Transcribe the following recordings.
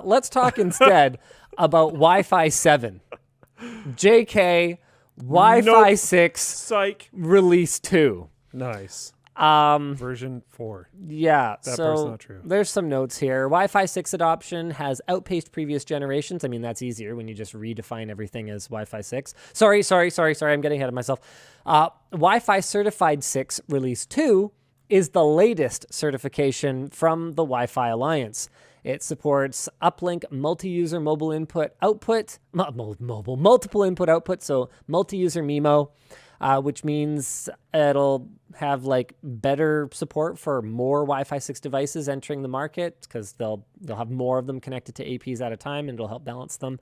let's talk instead about Wi-Fi 7. JK, Wi-Fi 6, Psych. Release 2. Nice. Version 4. Yeah, That part's so not true. there's some notes here. Wi-Fi 6 adoption has outpaced previous generations. I mean, that's easier when you just redefine everything as Wi-Fi 6. Sorry. I'm getting ahead of myself. Wi-Fi Certified 6 Release 2 is the latest certification from the Wi-Fi Alliance. It supports uplink multi-user mobile input output, multiple input output, so multi-user MIMO, which means it'll have like better support for more Wi-Fi 6 devices entering the market because they'll have more of them connected to APs at a time, and it'll help balance them.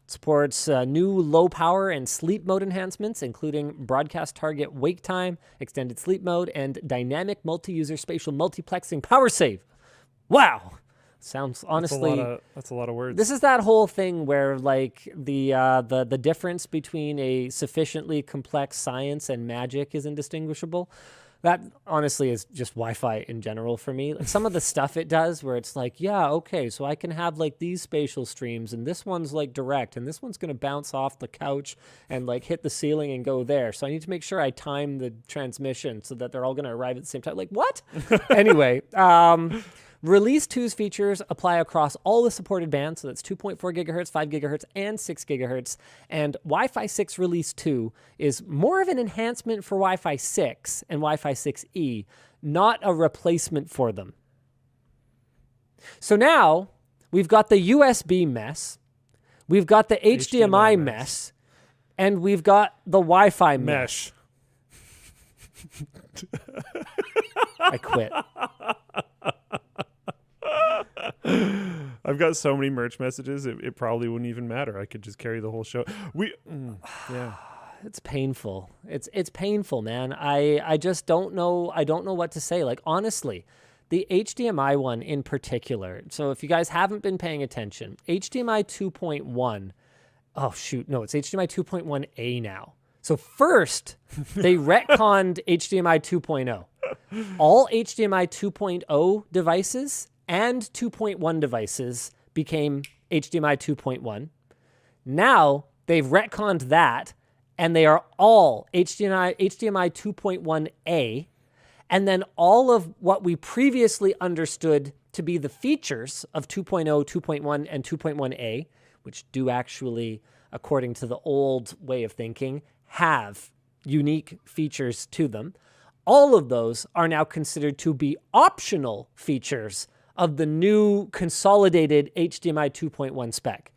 Supports new low power and sleep mode enhancements, including broadcast target wake time, extended sleep mode, and dynamic multi-user spatial multiplexing power save. Wow. Sounds honestly that's a lot of words. This is that whole thing where like the difference between a sufficiently complex science and magic is indistinguishable. That honestly is just Wi-Fi in general for me. Like some of the stuff it does where it's like, yeah, okay, so I can have like these spatial streams and this one's like direct and this one's going to bounce off the couch and like hit the ceiling and go there. So I need to make sure I time the transmission so that they're all going to arrive at the same time. Like what? Anyway, Release 2's features apply across all the supported bands, so that's 2.4 gigahertz, 5 gigahertz, and 6 gigahertz. And Wi-Fi 6 Release 2 is more of an enhancement for Wi-Fi 6 and Wi-Fi 6E, not a replacement for them. So now we've got the USB mess, we've got the HDMI mess, and we've got the Wi-Fi mesh. I quit. I've got so many merch messages, it probably wouldn't even matter. I could just carry the whole show. Yeah. It's painful. It's painful, man. I just don't know. I don't know what to say. Like, honestly, the HDMI one in particular. So if you guys haven't been paying attention, HDMI 2.1. Oh, shoot. No, it's HDMI 2.1A now. So first, they retconned HDMI 2.0. All HDMI 2.0 devices and 2.1 devices became HDMI 2.1. Now they've retconned that, and they are all HDMI 2.1A. And then all of what we previously understood to be the features of 2.0, 2.1, and 2.1A, which do actually, according to the old way of thinking, have unique features to them. All of those are now considered to be optional features of the new consolidated HDMI 2.1 spec.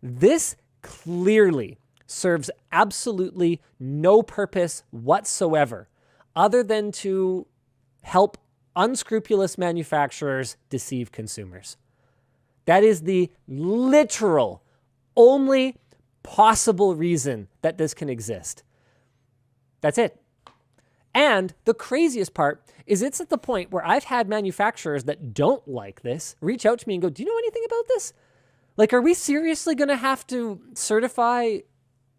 This clearly serves absolutely no purpose whatsoever other than to help unscrupulous manufacturers deceive consumers. That is the literal only possible reason that this can exist. That's it. And the craziest part is it's at the point where I've had manufacturers that don't like this reach out to me and go, do you know anything about this? Like, are we seriously going to have to certify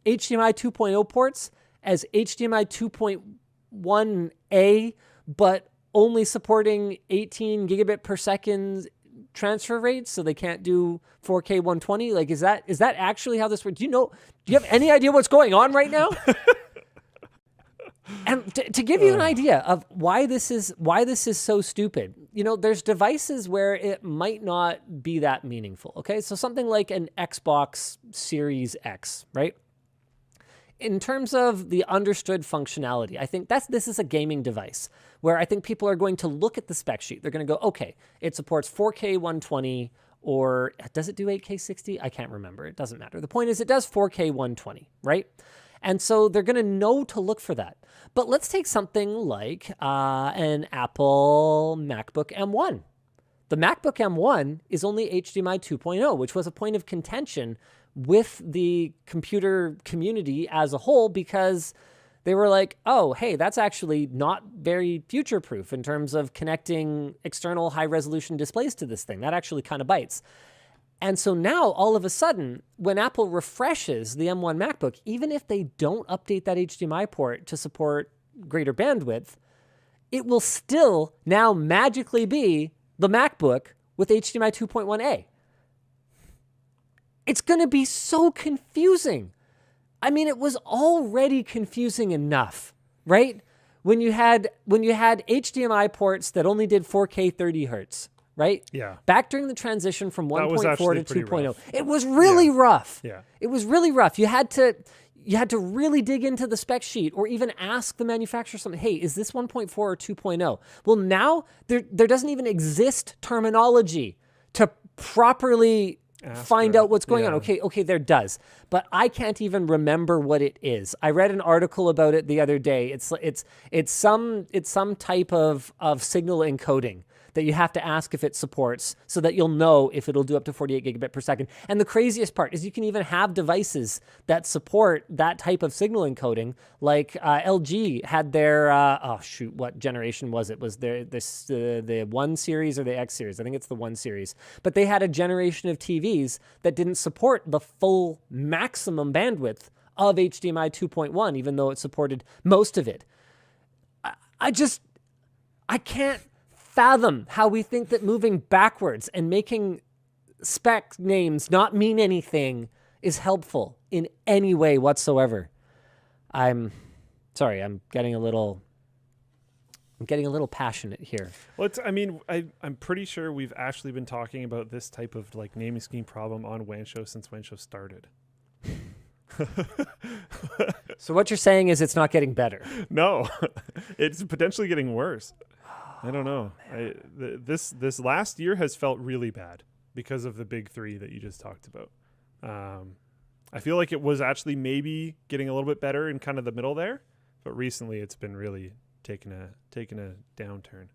HDMI 2.0 ports as HDMI 2.1A, but only supporting 18 gigabit per second transfer rates, so they can't do 4K 120? Like, is that actually how this works? Do you have any idea what's going on right now? And to give you an idea of why this is so stupid, there's devices where it might not be that meaningful. Okay, so something like an Xbox Series X, right? In terms of the understood functionality, I think this is a gaming device where I think people are going to look at the spec sheet. They're going to go, okay, it supports 4K 120, or does it do 8K 60? I can't remember. It doesn't matter. The point is it does 4K 120, right? And so they're going to know to look for that. But let's take something like an Apple MacBook M1. The MacBook M1 is only HDMI 2.0, which was a point of contention with the computer community as a whole because they were like, oh, hey, that's actually not very future-proof in terms of connecting external high-resolution displays to this thing. That actually kind of bites. And so now, all of a sudden, when Apple refreshes the M1 MacBook, even if they don't update that HDMI port to support greater bandwidth, it will still now magically be the MacBook with HDMI 2.1A. It's going to be so confusing. I mean, it was already confusing enough, right? When you had HDMI ports that only did 4K 30 hertz, right? Yeah. Back during the transition from 1.4 to 2.0, it was really rough. Yeah. It was really rough. You had to really dig into the spec sheet or even ask the manufacturer something. Hey, is this 1.4 or 2.0? Well, now there doesn't even exist terminology to properly find out what's going on. Okay, there does. But I can't even remember what it is. I read an article about it the other day. It's some type of signal encoding that you have to ask if it supports so that you'll know if it'll do up to 48 gigabit per second. And the craziest part is you can even have devices that support that type of signal encoding. Like LG had their, what generation was it? Was there the 1 series or the X series? I think it's the 1 series. But they had a generation of TVs that didn't support the full maximum bandwidth of HDMI 2.1, even though it supported most of it. I can't fathom how we think that moving backwards and making spec names not mean anything is helpful in any way whatsoever. I'm sorry, I'm getting a little passionate here. Well, I'm pretty sure we've actually been talking about this type of like naming scheme problem on WAN Show since WAN Show started. So what you're saying is it's not getting better. No, it's potentially getting worse. I don't know. This last year has felt really bad because of the big three that you just talked about. I feel like it was actually maybe getting a little bit better in kind of the middle there, but recently it's been really taking a downturn.